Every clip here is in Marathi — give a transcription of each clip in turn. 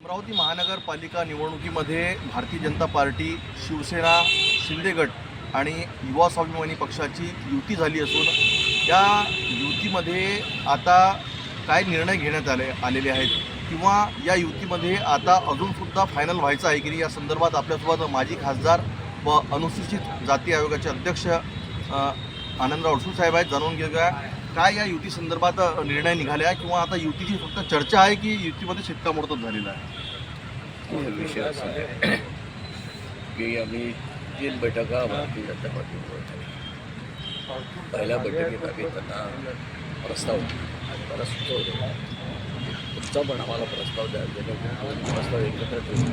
अमरावती महानगरपालिका निवडणुकीमध्ये भारतीय जनता पार्टी, शिवसेना, शिंदे गट आणि युवा स्वाभिमानी पक्षाची युती झाली असून या युतीमध्ये आता काय निर्णय घेण्यात आलेले आहेत किंवा या युतीमध्ये आता अजूनसुद्धा फायनल व्हायचं आहे की नाही, या संदर्भात आपल्यासोबत माजी खासदार व अनुसूचित जाती आयोगाचे अध्यक्ष आनंदराव अडसूळ साहेब आहेत. जाणून घेऊया काय या युती संदर्भात निर्णय निघाला आहे किंवा आता युतीची फक्त चर्चा आहे की युतीमध्ये शिक्कामोर्तब झालेला आहे. विषय असा आहे की आम्ही 3 बैठका भारतीय जनता पार्टीबरोबर झाल्या. पहिल्या बैठकीत आम्ही त्यांना प्रस्ताव मला सुचवलं, तुमचा पण आम्हाला प्रस्ताव द्या, जेणेकरून प्रस्ताव एकत्र ठेवून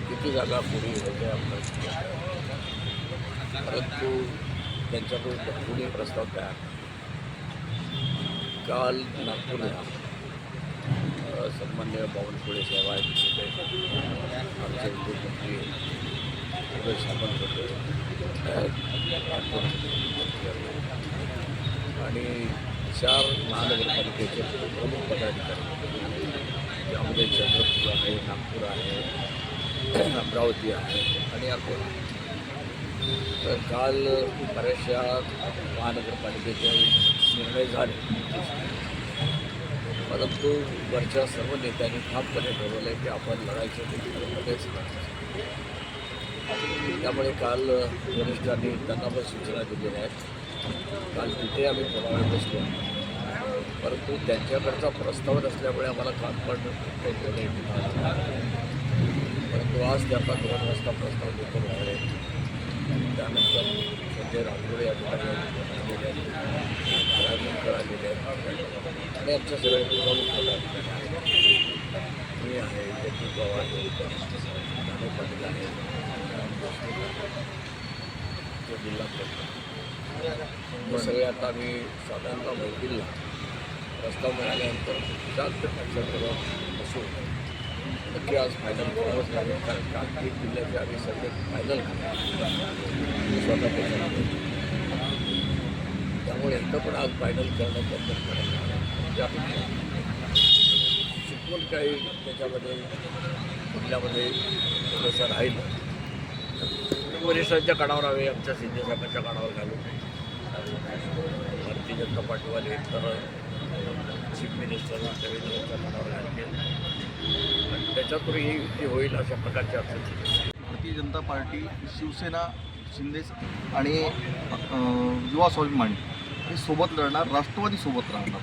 किती जागा पुढे होत्या आपल्या, परंतु त्यांच्याकडून पुढे प्रस्ताव तयार. काल नागपूरला सन्मान्य बावनकुळे साहेब आहेत, आमचे उद्योगमंत्री उदय सामंत होते आणि 4 महानगरपालिकेचे प्रमुख पदाधिकारी, त्यामध्ये चंद्रपूर आहे, नागपूर आहे, अमरावती आहे आणि अकोला. तर काल बऱ्याचशा महानगरपालिकेचे निर्णय झाले, परंतु वरच्या सर्व नेत्यांनी ठामपणे ठरवलं आहे की आपण लढायचं मध्येच लढायचं. त्यामुळे काल वरिष्ठांनी त्यांना पण सूचना दिलेल्या आहेत. काल तिथे आम्ही थोडा वेळ बसलो, परंतु त्यांच्याकडचा प्रस्ताव नसल्यामुळे आम्हाला काल पण काही निर्णय घेतला. परंतु आज त्यांना 2 वाजता प्रस्ताव देखील मिळाले. त्यानंतर संजय राठोड या ठिकाणी आलेले आहेत, राजनकर आलेले आहेत आणि आमच्या सगळे प्रमुख पदाधिकारी मी आहे, जगदीश भाऊ आहे, नाणे पाटील आहे, जिल्हा परिषद, हे सगळे आता आम्ही साधारणतः मैत्रीला प्रस्ताव मिळाल्यानंतर जास्त पक्षाकडे बसू नक्की आज फायनल करावंच लागेल. कारण काल 3 जिल्ह्याचे आम्ही सगळे फायनल स्वतः त्याच्यामध्ये, त्यामुळे एकदा पण आज फायनल करणं बंद करायला शिकवून काही त्याच्यामध्ये कुठल्यामध्ये थोडंसं राहिलं वरिष्ठांच्या कानावर हवे, आमच्या शिंदे साहेबांच्या कानावर घालून भारतीय जनता पार्टीवाले तर चीफ मिनिस्टर देवेंद्रच्या कानावर घालतील आणि त्याच्यातून ही युती होईल अशा प्रकारची अपेक्षा. भारतीय जनता पार्टी, शिवसेना, शिंदे आणि युवा स्वाभिमानी हे सोबत लढणार, राष्ट्रवादी सोबत राहणार.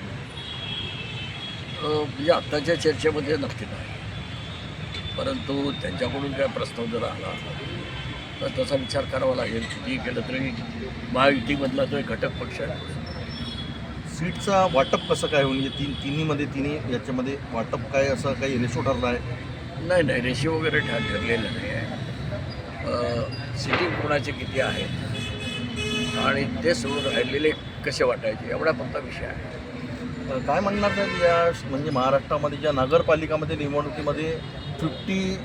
म्हणजे आत्ताच्या चर्चेमध्ये नक्की नाही, परंतु त्यांच्याकडून काय प्रस्ताव जर आला तर तसा विचार करावा लागेल. किती केलं तरी महायुतीमधला तो एक घटक पक्ष आहे. सीटचा वाटप कसं काय होईल? तिन्ही याच्यामध्ये वाटप काय, असं काही रेशो ठरला आहे? नाही, रेशी वगैरे ठरलेलं नाही आहे. सिटिंग कोणाचे किती आहेत आणि ते सोडून राहिलेले कसे वाटायचे एवढा फक्त विषय आहे. काय म्हणणार साहेब, या म्हणजे महाराष्ट्रामध्ये ज्या नगरपालिकामध्ये निवडणुकीमध्ये 50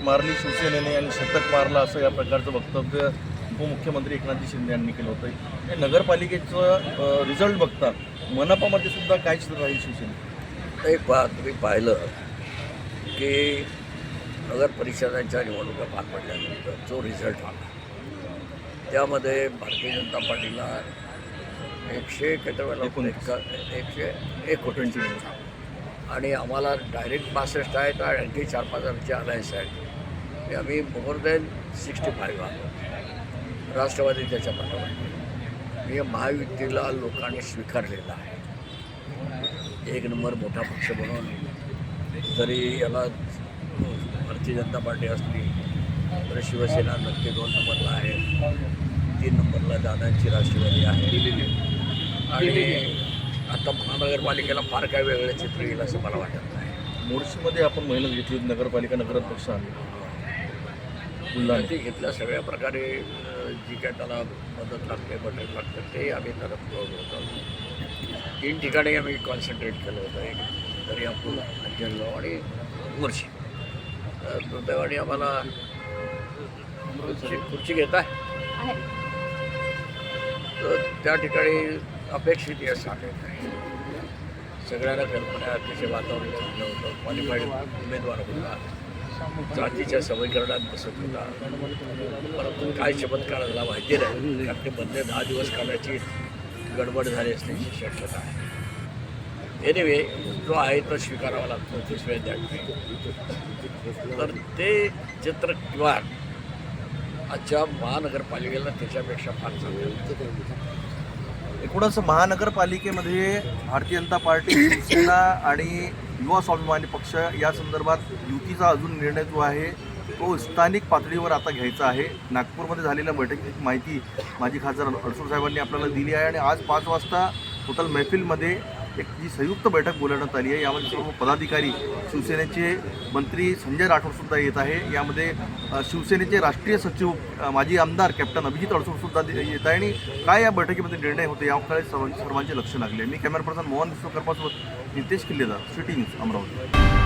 मारली शिवसेनेने आणि 100 मारला असं या प्रकारचं वक्तव्य उपमुख्यमंत्री एकनाथ शिंदे यांनी केलं होतं. हे नगरपालिकेचं रिझल्ट बघता मनपामध्ये सुद्धा काय चित्र राहील शिवसेने? एक तुम्ही पाहिलं की नगर परिषदांच्या निवडणुका पार पडल्यानंतर जो रिझल्ट आला त्यामध्ये भारतीय जनता पार्टीला 101 कोटींची आणि आम्हाला डायरेक्ट 62 आहेत आणि आणखी 4-5 आमचे अलायन्स आहेत. हे आम्ही मोर दॅन 65 आहोत. राष्ट्रवादी त्याच्या पाठोपाठ हे महायुतीला लोकांनी स्वीकारलेलं आहे. 1 नंबर मोठा पक्ष म्हणून जरी याला भारतीय जनता पार्टी असली तर शिवसेना नक्की 2 नंबरला आहे, 3 नंबरला दादांची राष्ट्रवादी आहे आणि आता महानगरपालिकेला फार काय वेगळं चित्र येईल असं मला वाटत नाही. मोर्शीमध्ये आपण मेहनत घेतली, नगरपालिका नगराध्यक्ष आले, बुलढाणा ते घेतल्या सगळ्या प्रकारे जी काय त्याला मदत लागते, बटन लागतं ते आम्ही त्याला होतो. 3 ठिकाणी आम्ही कॉन्सन्ट्रेट केलं होतं, एक दर्यापूर, अंजनगाव आणि मोर्शी. दुर्दैवाने आम्हाला खुर्ची घेत आहे तर त्या ठिकाणी अपेक्षित यश आले नाही. सगळ्यांना कल्पना आहे, अतिशय वातावरण चांगलं होतं, क्वालिफाईड उमेदवार होता, जातीच्या समीकरणात बसत होता. परंतु काय चमत्कार झाला माहिती नाही, कारण ते बंद 10 दिवस काढायची गडबड झाली असण्याची शक्यता आहे. एनिवे जो आहे तो स्वीकारावा लागतो ते वेळ द्यावी. तर ते चित्र किंवा आजच्या महानगरपालिकेला त्याच्यापेक्षा फार चांगलं. एकूणच महानगरपालिकेमध्ये भारतीय जनता पार्टी, शिवसेना आणि युवा स्वाभिमानी पक्ष या संदर्भात युतीचा अजून निर्णय जो आहे तो स्थानिक पातळीवर आता घ्यायचा आहे. नागपूरमध्ये झालेल्या बैठकीची माहिती माजी खासदार अडसूळ साहेबांनी आपल्याला दिली आहे आणि आज 5 वाजता टोटल महफिलमध्ये एक जी संयुक्त बैठक बोलावण्यात आली आहे. यामध्ये सर्व पदाधिकारी, शिवसेनेचे मंत्री संजय राठोडसुद्धा येत आहे. यामध्ये शिवसेनेचे राष्ट्रीय सचिव माजी आमदार कॅप्टन अभिजित अडसूळसुद्धा येत आहे. आणि काय या बैठकीमध्ये निर्णय होते याकडे सर्वांचे लक्ष लागले. मी कॅमेरा पर्सन मोहन विश्वकर्मासोबत नितेश किल्लेदार, सिटी न्यूज, अमरावती.